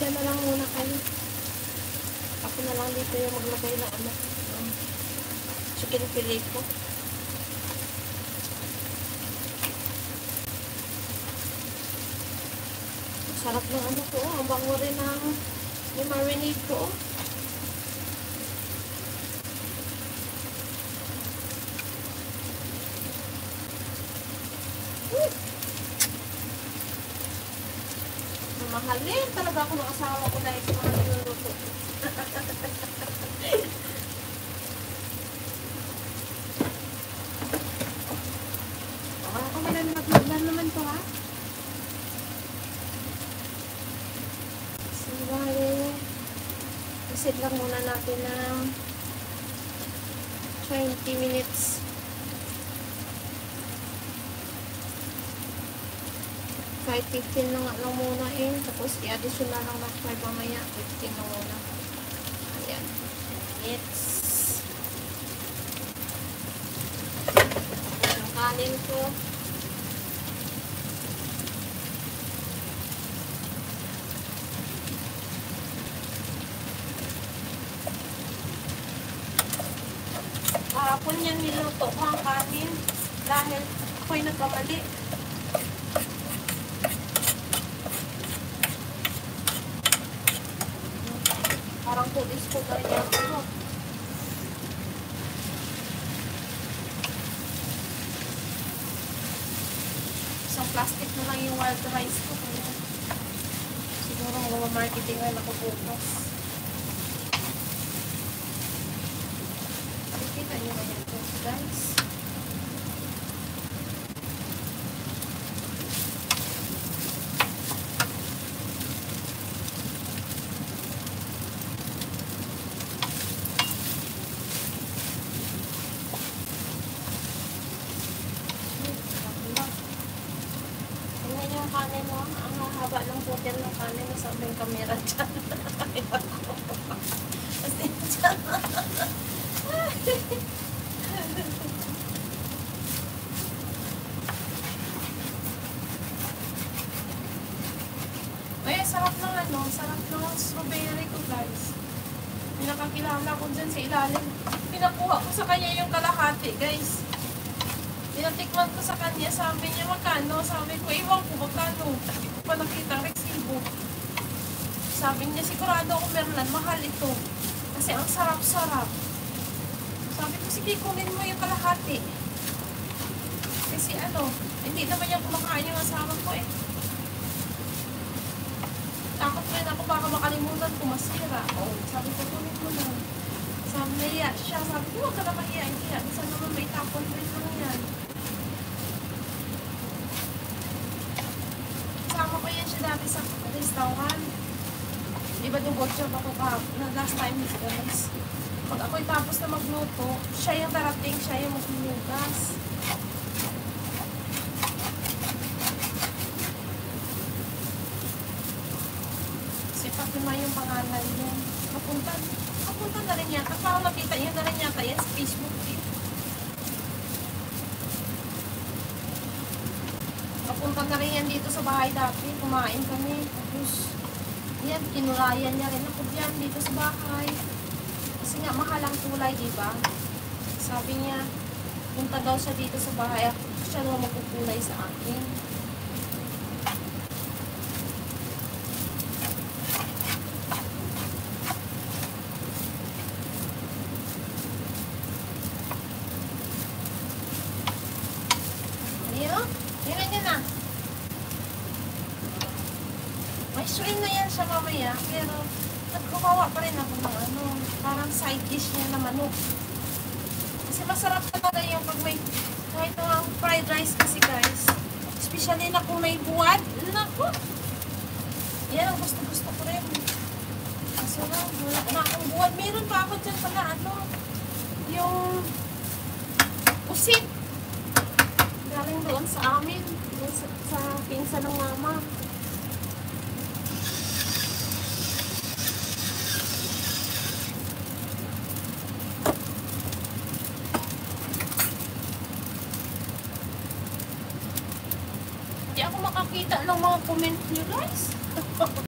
Diyan na lang muna kayo. Ako na lang dito yung maglagay ng chicken fillet ko. Sarap ng ano ko. Ang bango rin ng marinade ko. Mahalin talaga ako ng asawa ko dahil sa mga niluluto. Ako maglan naman to, ha? So, isit lang muna natin ng 20 minutes. Kahit 15 na nga lang muna tapos i-additional lang ng 5 mamaya. 15 na muna. Ayan. It's ang kanin ko. Kahapon yan niluto ko ang kanin dahil ako'y nagkamali. Parang tulis ko na rin yan ako. Isang plastic na lang yung wild rice ko. Siguro ang marketing ay nakubukas. Kita nyo ba yan guys? Kanin mo, ang haba ng putil ng kanin na sabi ng kamera dyan. Kasi dyan. Ay, sarap ng sarap ng strawberry ko guys. Pinakakilala ko dyan sa ilalim. Pinakuha ko sa kanya yung kalahati guys. Tinatikman ko sa kanya, sabi niya magkano, sabi ko, iwan ko magkano. Hindi ko pa nakita ang resibo. Sabi niya, sigurado ako Merlan, mahal ito. Kasi ang sarap-sarap. Sabi ko, sige, kunin mo yung kalahati. Kasi hindi naman yung kumakain yung asawa ko eh. Takot rin ako, baka makalimutan ko masira. Sabi ko, kunin mo lang. Sabi niya siya, sabi ko, huwag ka na mahiyain. Isa naman may tapon rin lang yan. Sama ko yan siya dati sa restaurant. Diba dugod siya ako na last time guys. Pag ako'y tapos na magluto, siya yung darating, siya yung maglugas. Si Fatima yung pangalan niya. Kapunta na rin yata. Parang nakita niya na rin yata yan sa Facebook eh. Kapunta na rin yan dito sa bahay dati. Kumain kami. Tapos, yan, kinulayan niya rin ako dyan dito sa bahay. Kasi nga, mahal ang kulay, diba? Sabi niya, punta daw siya dito sa bahay. Siya daw magkukulay sa akin. May shrimp na yan siya mamaya, pero nagkumawa pa rin ako ng parang side dish niya na manok. Kasi masarap talaga yung pag may, kahit ang fried rice kasi guys, especially na kung may buwad, naku! Yan ang gusto ko rin. Kaso lang, wala na akong buwad. Meron pa ako dyan pala, yung usit. Galing doon sa amin, doon sa pinsan ng mama. Hindi ako makakita ng mga comment nyo guys.